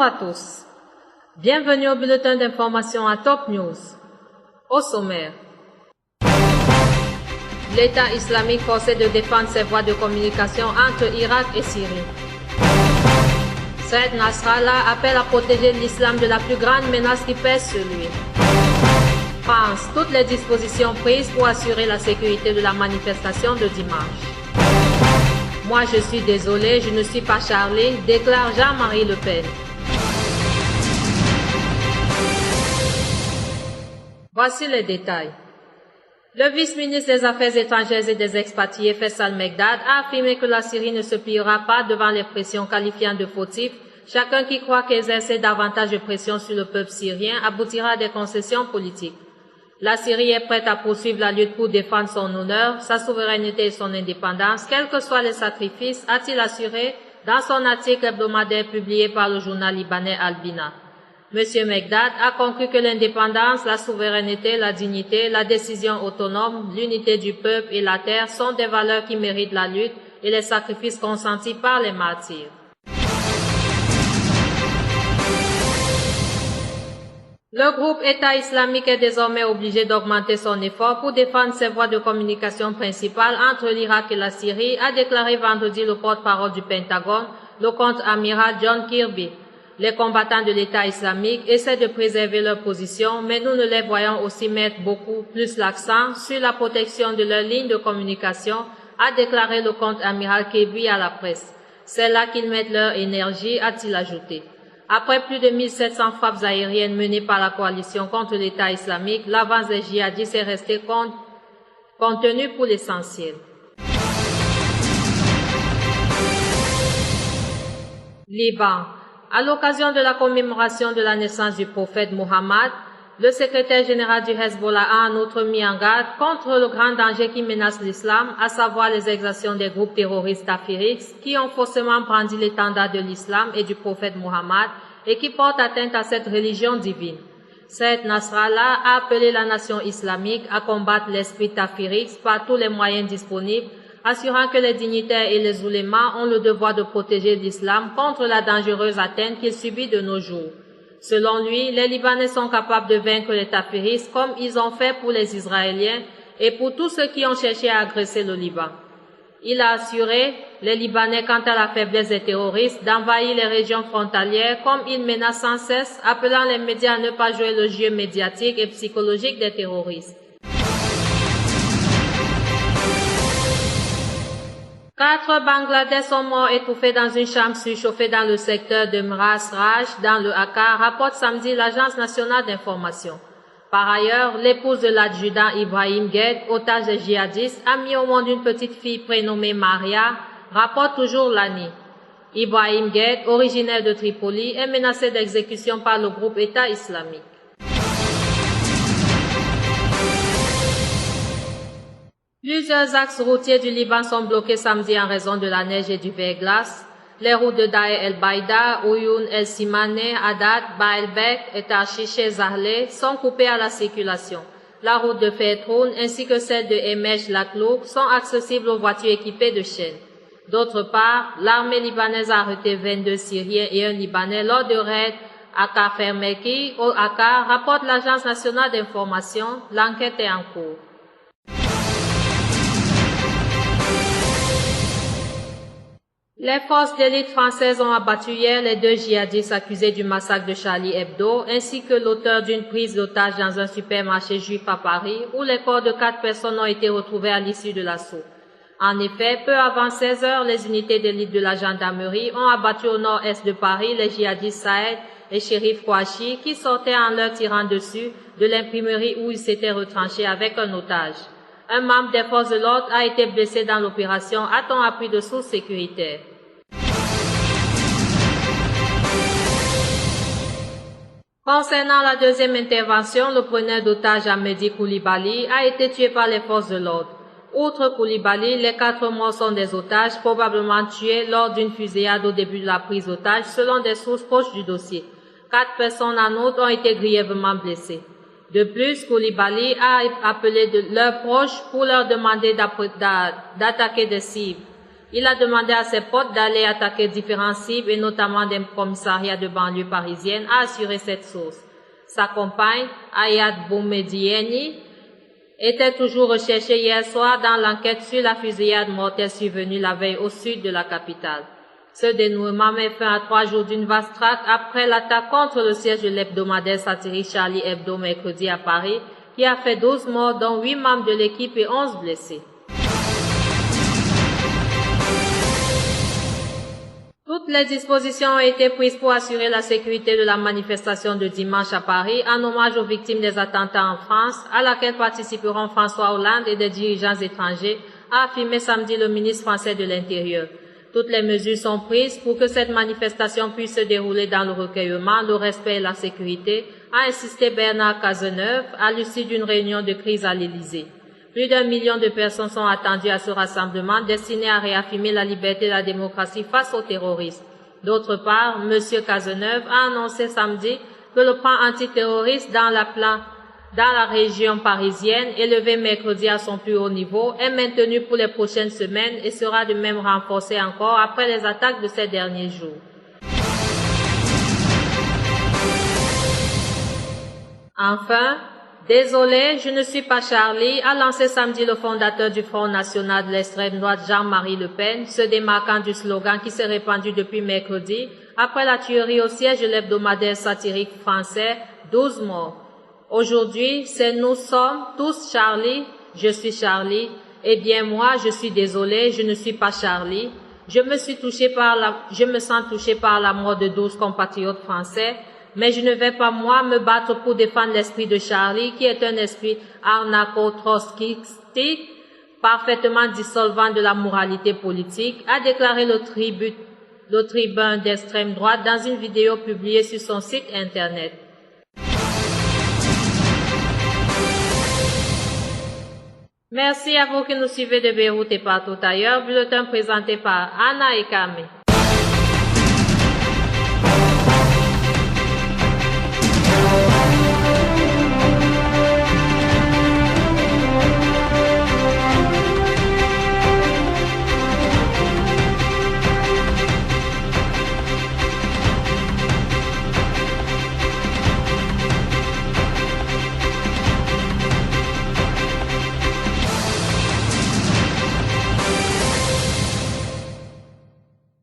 à tous. Bienvenue au bulletin d'information à Top News. Au sommaire. L'État islamique forcé de défendre ses voies de communication entre Irak et Syrie. Saïd Nasrallah appelle à protéger l'islam de la plus grande menace qui pèse sur lui. France, toutes les dispositions prises pour assurer la sécurité de la manifestation de dimanche. Moi je suis désolé, je ne suis pas Charlie, déclare Jean-Marie Le Pen. Voici les détails. Le vice-ministre des Affaires étrangères et des expatriés Faisal Mekdad a affirmé que la Syrie ne se pliera pas devant les pressions qualifiant de fautifs. Chacun qui croit qu'exercer davantage de pression sur le peuple syrien aboutira à des concessions politiques. La Syrie est prête à poursuivre la lutte pour défendre son honneur, sa souveraineté et son indépendance, quels que soient les sacrifices, a-t-il assuré dans son article hebdomadaire publié par le journal libanais Al-Bina. M. Mekdad a conclu que l'indépendance, la souveraineté, la dignité, la décision autonome, l'unité du peuple et la terre sont des valeurs qui méritent la lutte et les sacrifices consentis par les martyrs. Le groupe État islamique est désormais obligé d'augmenter son effort pour défendre ses voies de communication principales entre l'Irak et la Syrie, a déclaré vendredi le porte-parole du Pentagone, le contre-amiral John Kirby. Les combattants de l'État islamique essaient de préserver leur position, mais nous ne les voyons aussi mettre beaucoup plus l'accent sur la protection de leurs lignes de communication, a déclaré le contre-amiral Kirby à la presse. C'est là qu'ils mettent leur énergie, a-t-il ajouté. Après plus de 1700 frappes aériennes menées par la coalition contre l'État islamique, l'avance des djihadistes est restée contenue pour l'essentiel. Liban. À l'occasion de la commémoration de la naissance du prophète Mohammed, le secrétaire général du Hezbollah a en outre mis en garde contre le grand danger qui menace l'islam, à savoir les exactions des groupes terroristes tafiriques qui ont faussement brandi l'étendard de l'islam et du prophète Mohammed et qui portent atteinte à cette religion divine. Saïd Nasrallah a appelé la nation islamique à combattre l'esprit tafirique par tous les moyens disponibles, assurant que les dignitaires et les oulémas ont le devoir de protéger l'islam contre la dangereuse atteinte qu'il subit de nos jours. Selon lui, les Libanais sont capables de vaincre les tafiristes comme ils ont fait pour les Israéliens et pour tous ceux qui ont cherché à agresser le Liban. Il a assuré les Libanais quant à la faiblesse des terroristes d'envahir les régions frontalières comme ils menacent sans cesse, appelant les médias à ne pas jouer le jeu médiatique et psychologique des terroristes. 4 Bangladais sont morts étouffés dans une chambre surchauffée dans le secteur de Mras Raj, dans le Hakka, rapporte samedi l'Agence nationale d'information. Par ailleurs, l'épouse de l'adjudant Ibrahim Gued, otage des djihadistes, a mis au monde une petite fille prénommée Maria, rapporte toujours l'ANI. Ibrahim Gued, originaire de Tripoli, est menacé d'exécution par le groupe État islamique. Plusieurs axes routiers du Liban sont bloqués samedi en raison de la neige et du verglas. Les routes de Daher el-Baïda, Ouyoun el-Simane, Haddad, Baalbek et Tarshish Zahle sont coupées à la circulation. La route de Fertroun ainsi que celle de Emesh-Laklouk sont accessibles aux voitures équipées de chaînes. D'autre part, l'armée libanaise a arrêté 22 Syriens et un Libanais lors de raids à Kafermeki au Hakka, rapporte l'Agence nationale d'information. L'enquête est en cours. Les forces d'élite françaises ont abattu hier les 2 djihadistes accusés du massacre de Charlie Hebdo, ainsi que l'auteur d'une prise d'otage dans un supermarché juif à Paris, où les corps de 4 personnes ont été retrouvés à l'issue de l'assaut. En effet, peu avant 16 heures, les unités d'élite de la gendarmerie ont abattu au nord-est de Paris les djihadistes Saïd et Chérif Kouachi qui sortaient en leur tirant dessus de l'imprimerie où ils s'étaient retranchés avec un otage. Un membre des forces de l'ordre a été blessé dans l'opération, a-t-on appris de sources sécuritaires. Concernant la deuxième intervention, le preneur d'otage Ahmedi Koulibaly a été tué par les forces de l'ordre. Outre Koulibaly, les 4 morts sont des otages probablement tués lors d'une fusillade au début de la prise d'otage, selon des sources proches du dossier. 4 personnes en outre ont été grièvement blessées. De plus, Koulibaly a appelé leurs proches pour leur demander d'attaquer des cibles. Il a demandé à ses potes d'aller attaquer différentes cibles et notamment des commissariats de banlieue parisienne à assurer cette source. Sa compagne, Ayad Boumedieni, était toujours recherchée hier soir dans l'enquête sur la fusillade mortelle survenue la veille au sud de la capitale. Ce dénouement met fin à 3 jours d'une vaste traque après l'attaque contre le siège de l'hebdomadaire satirique Charlie Hebdo mercredi à Paris, qui a fait 12 morts, dont 8 membres de l'équipe et 11 blessés. Toutes les dispositions ont été prises pour assurer la sécurité de la manifestation de dimanche à Paris en hommage aux victimes des attentats en France, à laquelle participeront François Hollande et des dirigeants étrangers, a affirmé samedi le ministre français de l'Intérieur. Toutes les mesures sont prises pour que cette manifestation puisse se dérouler dans le recueillement, le respect et la sécurité, a insisté Bernard Cazeneuve à l'issue d'une réunion de crise à l'Élysée. Plus d'1 million de personnes sont attendues à ce rassemblement destiné à réaffirmer la liberté et la démocratie face aux terroristes. D'autre part, M. Cazeneuve a annoncé samedi que le plan antiterroriste dans la région parisienne, élevé mercredi à son plus haut niveau, est maintenu pour les prochaines semaines et sera de même renforcé encore après les attaques de ces derniers jours. Enfin, désolé, je ne suis pas Charlie, a lancé samedi le fondateur du Front national de l'extrême droite Jean-Marie Le Pen, se démarquant du slogan qui s'est répandu depuis mercredi après la tuerie au siège de l'hebdomadaire satirique français 12 morts. Aujourd'hui, c'est nous sommes tous Charlie, je suis Charlie, eh bien moi je suis désolé, je ne suis pas Charlie. Je me sens touché par la mort de 12 compatriotes français, mais je ne vais pas moi me battre pour défendre l'esprit de Charlie, qui est un esprit arnaco-trotskistique, parfaitement dissolvant de la moralité politique, a déclaré le tribun d'extrême droite dans une vidéo publiée sur son site internet. Merci à vous qui nous suivez de Beyrouth et partout ailleurs. Bulletin présenté par Anna et Kame.